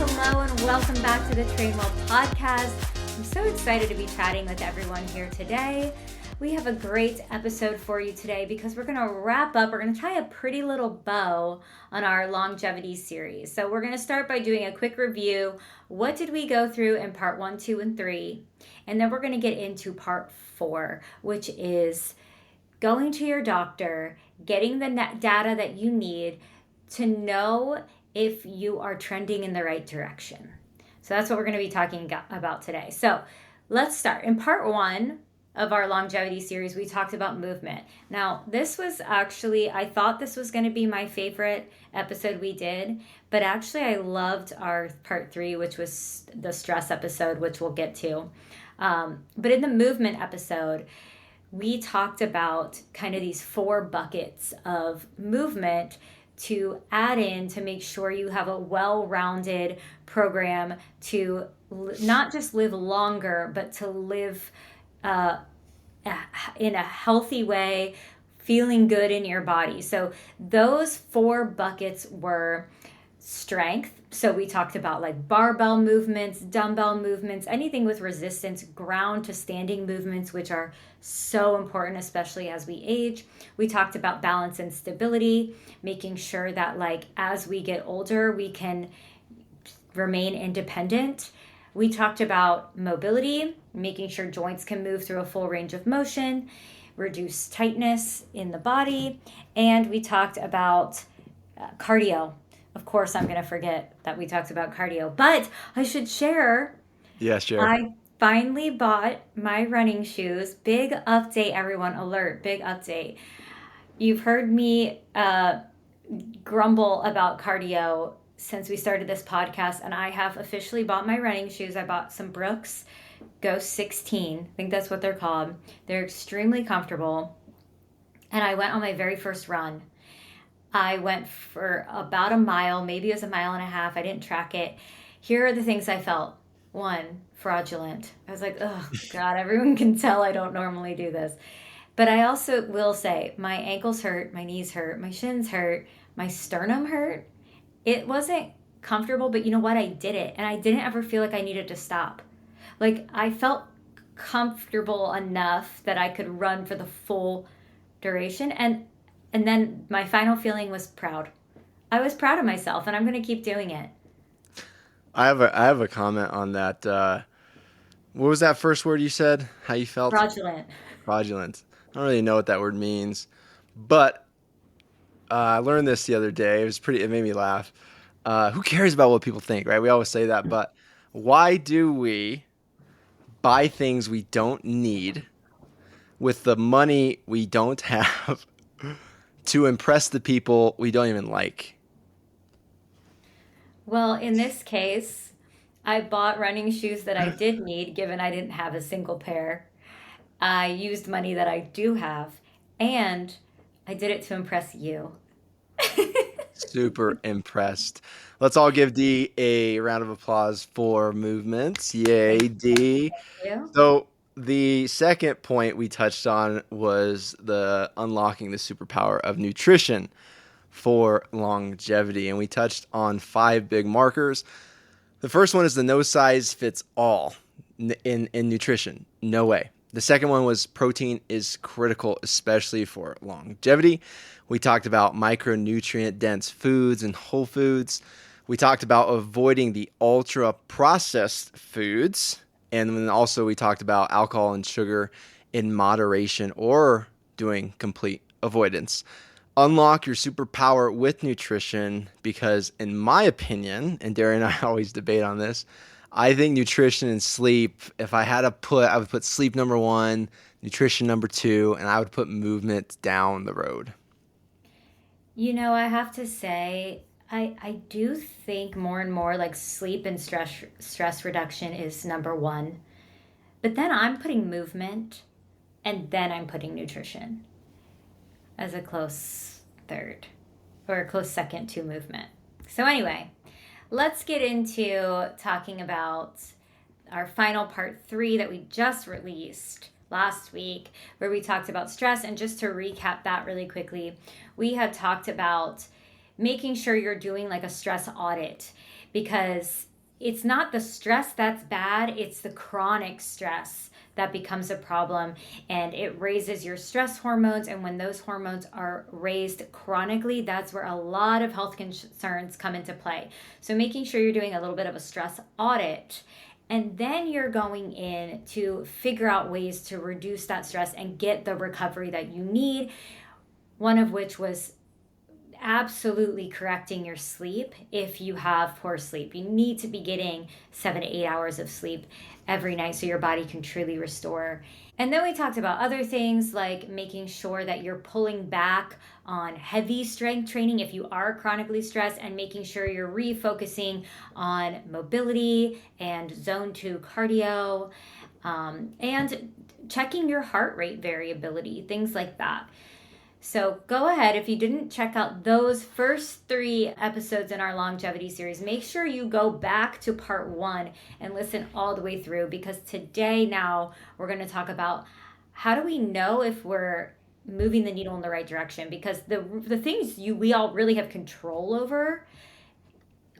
Hello, and welcome back to the Trainwell podcast. I'm so excited to be chatting with everyone here today. We have a great episode for you today because we're going to wrap up. We're going to tie a pretty little bow on our longevity series. So we're going to start by doing a quick review. What did we go through in part 1, 2, and 3? And then we're going to get into part 4, which is going to your doctor, getting the data that you need to know if you are trending in the right direction. So that's what we're going to be talking about today. So let's start. In part 1 of our longevity series, we talked about movement. Now, this was actually, I thought this was going to be my favorite episode we did, but actually I loved our part 3, which was the stress episode, which we'll get to. But in the movement episode, we talked about kind of these 4 buckets of movement to add in to make sure you have a well-rounded program to not just live longer, but to live in a healthy way, feeling good in your body. So those 4 buckets were strength. So we talked about like barbell movements, dumbbell movements, anything with resistance, ground to standing movements, which are so important, especially as we age. We talked about balance and stability, making sure that like as we get older, we can remain independent. We talked about mobility, making sure joints can move through a full range of motion, reduce tightness in the body. And we talked about cardio. Of course, I'm going to forget that we talked about cardio, but I should share. Yeah, sure. I finally bought my running shoes. Big update, everyone. Alert, big update. You've heard me grumble about cardio since we started this podcast, and I have officially bought my running shoes. I bought some Brooks Ghost 16. I think that's what they're called. They're extremely comfortable. And I went on my very first run. I went for about a mile, maybe it was a mile and a half. I didn't track it. Here are the things I felt. 1, fraudulent. I was like, oh God, everyone can tell I don't normally do this. But I also will say my ankles hurt, my knees hurt, my shins hurt, my sternum hurt. It wasn't comfortable, but you know what? I did it. And I didn't ever feel like I needed to stop. Like I felt comfortable enough that I could run for the full duration. And then my final feeling was proud. I was proud of myself, and I'm going to keep doing it. I have a comment on that. What was that first word you said? How you felt? Fraudulent. Fraudulent. I don't really know what that word means, but I learned this the other day. It made me laugh. Who cares about what people think, right? We always say that, but why do we buy things we don't need with the money we don't have to impress the people we don't even like? Well, in this case, I bought running shoes that I did need, given I didn't have a single pair. I used money that I do have, and I did it to impress you. Super impressed. Let's all give Dee a round of applause for movements. Yay, Dee. Thank you. So the second point we touched on was the unlocking the superpower of nutrition for longevity. And we touched on 5 big markers. The first one is the no size fits all in nutrition. No way. The second one was protein is critical, especially for longevity. We talked about micronutrient dense foods and whole foods. We talked about avoiding the ultra processed foods. And then also we talked about alcohol and sugar in moderation or doing complete avoidance. Unlock your superpower with nutrition because in my opinion, and Darian and I always debate on this, I think nutrition and sleep, if I had to put, I would put sleep number 1, nutrition number 2, and I would put movement down the road. You know, I have to say, I do think more and more like sleep and stress reduction is number 1. But then I'm putting movement and then I'm putting nutrition as a close third or a close second to movement. So anyway, let's get into talking about our final part 3 that we just released last week, where we talked about stress. And just to recap that really quickly, we had talked about making sure you're doing like a stress audit, because it's not the stress that's bad, it's the chronic stress that becomes a problem, and it raises your stress hormones. And when those hormones are raised chronically, that's where a lot of health concerns come into play. So making sure you're doing a little bit of a stress audit, and then you're going in to figure out ways to reduce that stress and get the recovery that you need, one of which was absolutely correcting your sleep. If you have poor sleep, you need to be getting 7 to 8 hours of sleep every night so your body can truly restore. And then we talked about other things like making sure that you're pulling back on heavy strength training if you are chronically stressed, and making sure you're refocusing on mobility and zone 2 cardio, and checking your heart rate variability, things like that. So go ahead, if you didn't check out those first 3 episodes in our longevity series, make sure you go back to part 1 and listen all the way through, because today now we're going to talk about how do we know if we're moving the needle in the right direction, because the things we all really have control over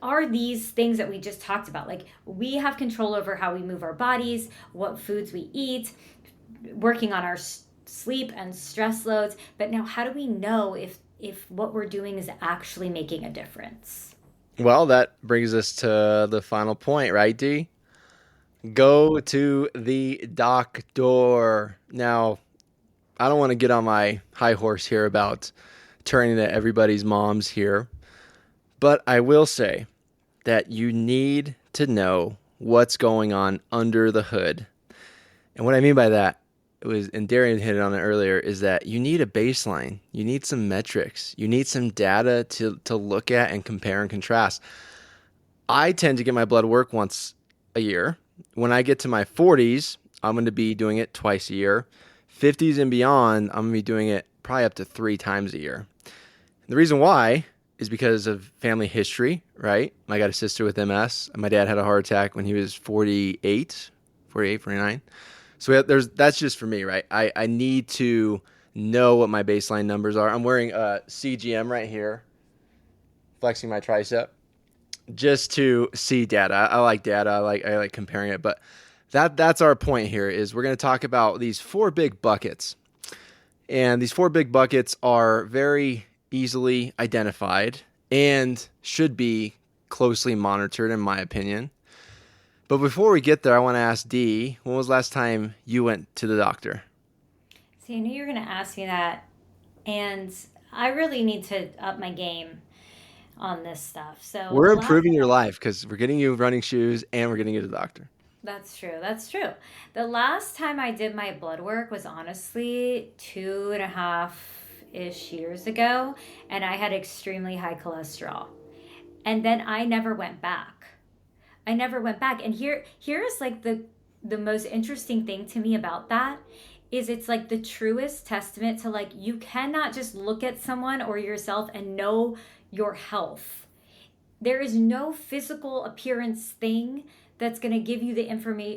are these things that we just talked about. Like, we have control over how we move our bodies, what foods we eat, working on our sleep and stress loads. But now, how do we know if what we're doing is actually making a difference? Well, that brings us to the final point, right, Dee? Go to the doctor. Now, I don't want to get on my high horse here about turning to everybody's moms here, but I will say that you need to know what's going on under the hood. And what I mean by that, and Darian hit on it earlier, is that you need a baseline. You need some metrics. You need some data to look at and compare and contrast. I tend to get my blood work once a year. When I get to my 40s, I'm going to be doing it twice a year. 50s and beyond, I'm going to be doing it probably up to 3 times a year. And the reason why is because of family history, right? I got a sister with MS. My dad had a heart attack when he was 49. So that's just for me, right? I need to know what my baseline numbers are. I'm wearing a CGM right here, flexing my tricep, just to see data. I like data. I like comparing it. But that's our point here, is we're going to talk about these 4 big buckets. And these 4 big buckets are very easily identified and should be closely monitored, in my opinion. But before we get there, I want to ask Dee, when was the last time you went to the doctor? See, I knew you were going to ask me that, and I really need to up my game on this stuff. So we're improving your life because we're getting you running shoes and we're getting you to the doctor. That's true. That's true. The last time I did my blood work was honestly 2.5-ish years ago, and I had extremely high cholesterol. And then I never went back. And here's like the most interesting thing to me about that is it's like the truest testament to, like, you cannot just look at someone or yourself and know your health. There is no physical appearance thing that's going to give you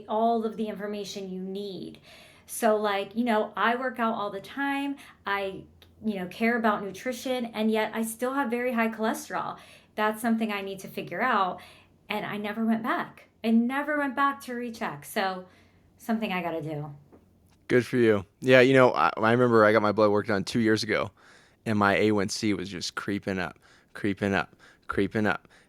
all of the information you need. So, like, I work out all the time. I, care about nutrition, and yet I still have very high cholesterol. That's something I need to figure out. And I never went back. I never went back to recheck. So, something I got to do. Good for you. Yeah, I remember I got my blood work done 2 years ago, and my A1C was just creeping up. And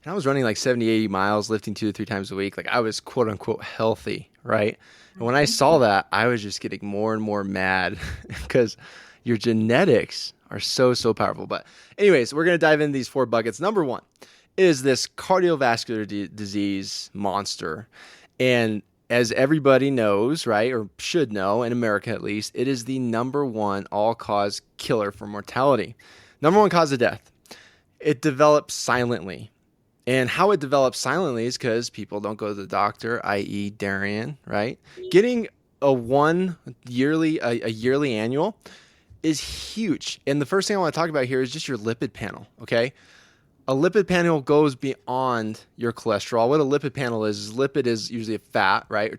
I was running like 70, 80 miles, lifting 2 to 3 times a week. Like, I was quote unquote healthy, right? And when I saw that, I was just getting more and more mad because your genetics are so, so powerful. But anyways, we're going to dive into these 4 buckets. Number 1 is this cardiovascular disease monster. And as everybody knows, right, or should know, in America at least, it is the number 1 all-cause killer for mortality. Number 1 cause of death. It develops silently. And how it develops silently is because people don't go to the doctor, i.e. Darian, right? Getting a yearly annual is huge. And the first thing I want to talk about here is just your lipid panel, okay? A lipid panel goes beyond your cholesterol. What a lipid panel is lipid is usually a fat, right? Or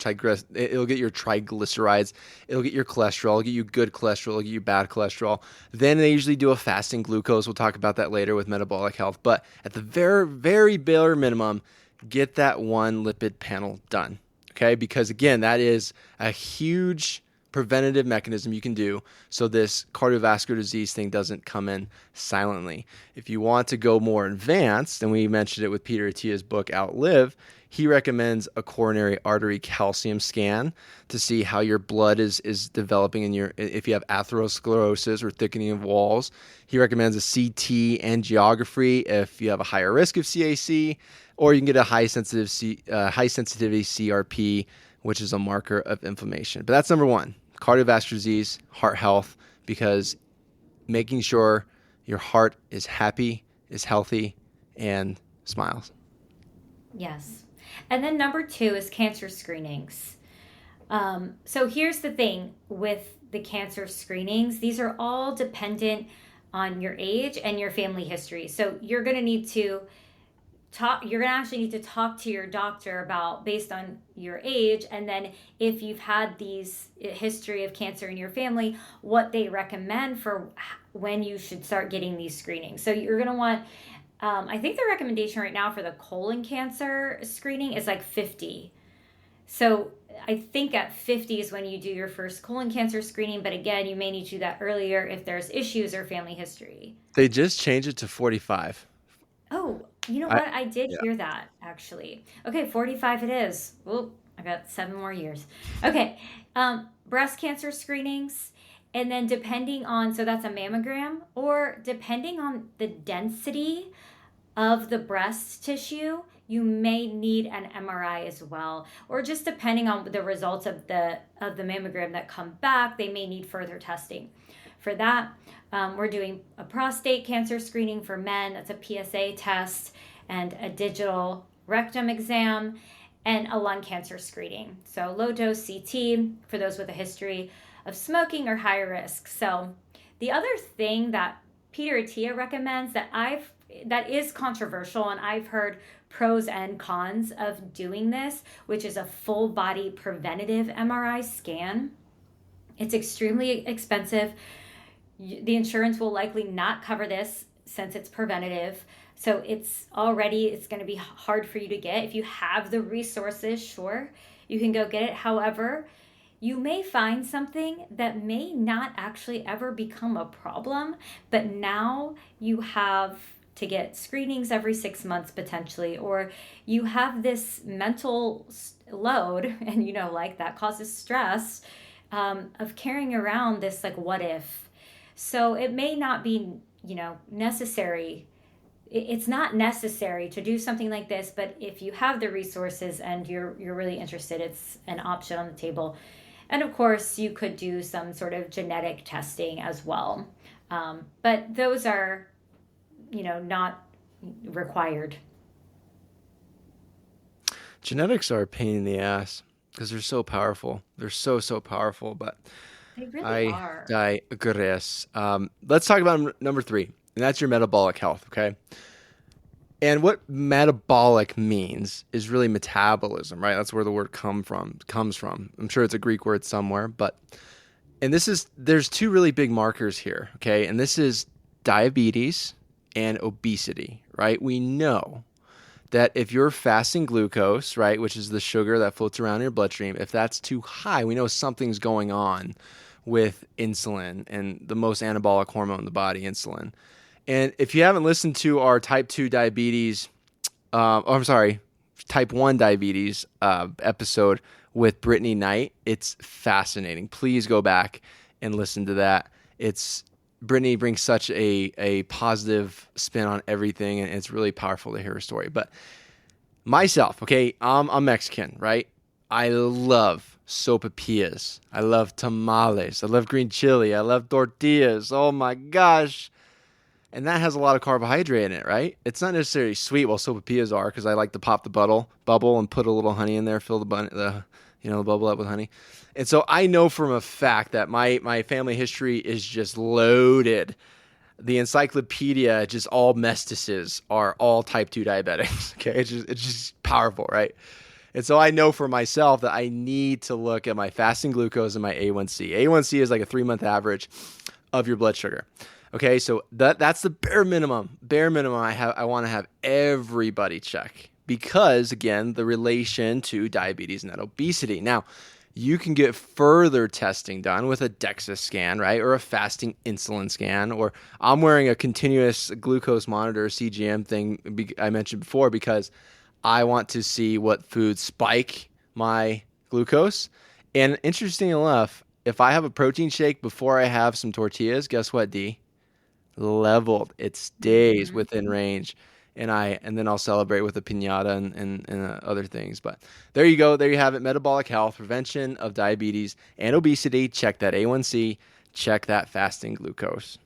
it'll get your triglycerides. It'll get your cholesterol. It'll get you good cholesterol. It'll get you bad cholesterol. Then they usually do a fasting glucose. We'll talk about that later with Metabolic Health. But at the very, very bare minimum, get that one lipid panel done. Okay, because again, that is a huge preventative mechanism you can do so this cardiovascular disease thing doesn't come in silently. If you want to go more advanced, and we mentioned it with Peter Attia's book Outlive, he recommends a coronary artery calcium scan to see how your blood is developing if you have atherosclerosis or thickening of walls. He recommends a CT angiography if you have a higher risk of CAC, or you can get a high sensitivity CRP, which is a marker of inflammation. But that's number one, cardiovascular disease, heart health, because making sure your heart is happy, is healthy, and smiles. Yes. And then number 2 is cancer screenings. So here's the thing with the cancer screenings. These are all dependent on your age and your family history. So you're going to actually need to talk to your doctor about based on your age, and then if you've had these history of cancer in your family, what they recommend for when you should start getting these screenings. So you're going to want, I think the recommendation right now for the colon cancer screening is like 50. So I think at 50 is when you do your first colon cancer screening, but again, you may need to do that earlier if there's issues or family history. They just changed it to 45. Oh, you know what? I did hear that, actually. Okay, 45 it is. Well, I got 7 more years. Okay, breast cancer screenings, and then depending on, so that's a mammogram, or depending on the density of the breast tissue, you may need an MRI as well, or just depending on the results of the mammogram that come back, they may need further testing. For that, we're doing a prostate cancer screening for men. That's a PSA test, and a digital rectum exam, and a lung cancer screening. So low dose CT for those with a history of smoking or high risk. So the other thing that Peter Attia recommends that is controversial, and I've heard pros and cons of doing this, which is a full body preventative MRI scan. It's extremely expensive. The insurance will likely not cover this since it's preventative. So it's going to be hard for you to get. If you have the resources, sure, you can go get it. However, you may find something that may not actually ever become a problem, but now you have to get screenings every 6 months potentially, or you have this mental load, and like that causes stress of carrying around this like what if. So it may not be, necessary. It's not necessary to do something like this, but if you have the resources and you're really interested, it's an option on the table. And of course, you could do some sort of genetic testing as well. But those are, not required. Genetics are a pain in the ass because they're so powerful. They're so powerful, but they really are. I digress. Let's talk about number 3, and that's your metabolic health, okay? And what metabolic means is really metabolism, right? That's where the word comes from. I'm sure it's a Greek word somewhere, there's 2 really big markers here, okay? And this is diabetes and obesity, right? We know that if you're fasting glucose, right, which is the sugar that floats around in your bloodstream, if that's too high, we know something's going on with insulin and the most anabolic hormone in the body, insulin. And if you haven't listened to our type 1 diabetes episode with Brittany Knight, it's fascinating. Please go back and listen to that. Brittany brings such a positive spin on everything, and it's really powerful to hear her story. But myself, okay, I'm Mexican, right? I love sopapillas. I love tamales. I love green chili. I love tortillas. Oh my gosh. And that has a lot of carbohydrate in it, right? It's not necessarily sweet, well, sopapillas are, because I like to pop the bubble and put a little honey in there, fill the bubble up with honey. And so I know from a fact that my family history is just loaded. The encyclopedia, just all mestices are all type 2 diabetics. Okay, it's just powerful, right? And so I know for myself that I need to look at my fasting glucose and my A1C. A1C is like a 3-month average of your blood sugar. Okay, so that's the bare minimum. I want to have everybody check because, again, the relation to diabetes and that obesity. Now, you can get further testing done with a DEXA scan, right? Or a fasting insulin scan, or I'm wearing a continuous glucose monitor, CGM thing I mentioned before, because I want to see what foods spike my glucose. And interesting enough, if I have a protein shake before I have some tortillas, guess what, D? Leveled. It stays within range. And then I'll celebrate with a piñata and other things. But there you go. There you have it. Metabolic health, prevention of diabetes and obesity. Check that A1C. Check that fasting glucose.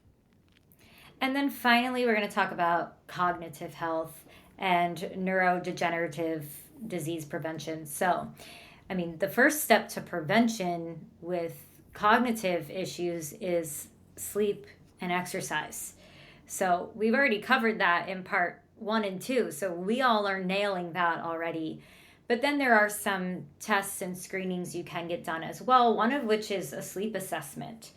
And then finally, we're going to talk about cognitive health and neurodegenerative disease prevention. So, I mean, the first step to prevention with cognitive issues is sleep and exercise. So we've already covered that in part 1 and 2. So we all are nailing that already. But then there are some tests and screenings you can get done as well, one of which is a sleep assessment.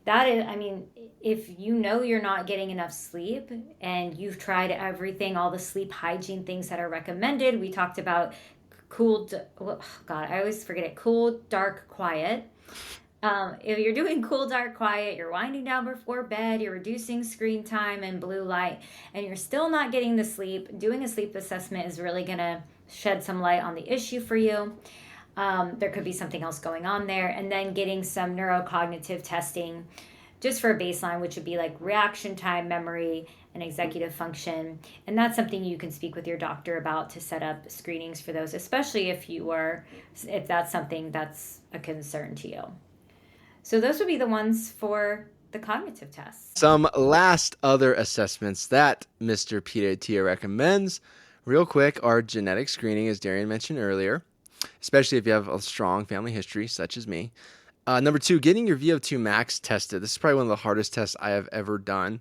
That is, I mean, if you know you're not getting enough sleep and you've tried everything, all the sleep hygiene things that are recommended, we talked about cool, I always forget it, cool, dark, quiet. If you're doing cool, dark, quiet, you're winding down before bed, you're reducing screen time and blue light, and you're still not getting the sleep, doing a sleep assessment is really going to shed some light on the issue for you. There could be something else going on there. And then getting some neurocognitive testing just for a baseline, which would be like reaction time, memory, and executive function. And that's something you can speak with your doctor about to set up screenings for those, especially if that's something that's a concern to you. So those would be the ones for the cognitive tests. Some last other assessments that Mr. Pediatria recommends, real quick, are genetic screening, as Darian mentioned earlier, especially if you have a strong family history, such as me. Number 2, getting your VO2 max tested. This is probably one of the hardest tests I have ever done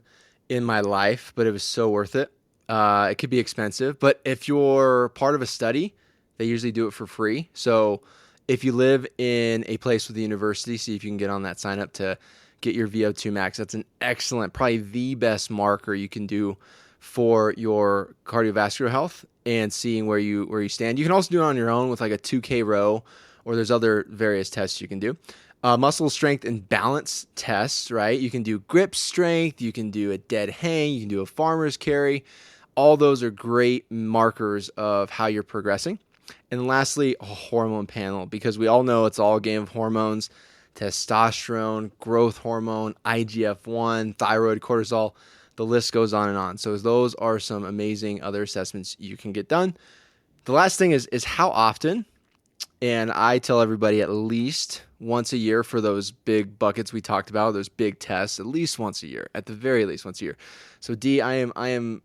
in my life, but it was so worth it. It could be expensive, but if you're part of a study, they usually do it for free. So if you live in a place with a university, see if you can get on that sign up to get your VO2 max. That's an excellent, probably the best marker you can do for your cardiovascular health and seeing where you stand. You can also do it on your own with like a 2K row, or there's other various tests you can do. Muscle strength and balance tests, right? You can do grip strength, you can do a dead hang, you can do a farmer's carry. All those are great markers of how you're progressing. And lastly, a hormone panel, because we all know it's all a game of hormones: testosterone, growth hormone, IGF-1, thyroid, cortisol. The list goes on and on. So those are some amazing other assessments you can get done. The last thing is how often, and I tell everybody at least once a year for those big buckets we talked about, those big tests, at least once a year, at the very least once a year. So D, I am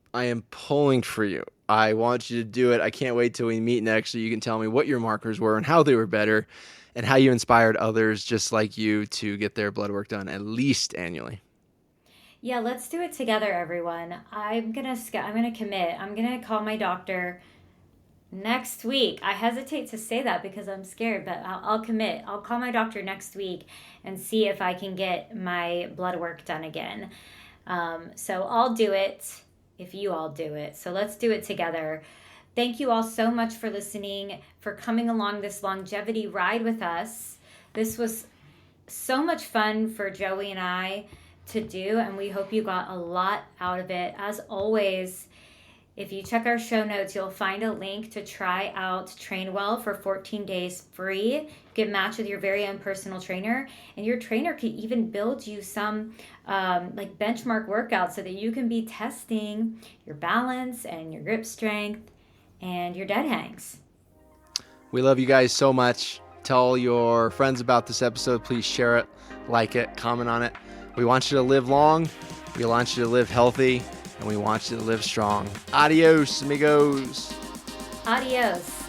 pulling for you. I want you to do it. I can't wait till we meet next so you can tell me what your markers were and how they were better and how you inspired others just like you to get their blood work done at least annually. Yeah, let's do it together, everyone. I'm gonna commit. I'm gonna call my doctor next week. I hesitate to say that because I'm scared, but I'll commit. I'll call my doctor next week and see if I can get my blood work done again. So I'll do it if you all do it. So let's do it together. Thank you all so much for listening, for coming along this longevity ride with us. This was so much fun for Joey and I to do, and we hope you got a lot out of it. As always, if you check our show notes, you'll find a link to try out trainwell for 14 days free. You can match with your very own personal trainer, and your trainer can even build you some like benchmark workouts so that you can be testing your balance and your grip strength and your dead hangs. We love you guys so much. Tell your friends about this episode. Please share it, like it, comment on it. We want you to live long. We want you to live healthy. And we want you to live strong. Adios, amigos. Adios.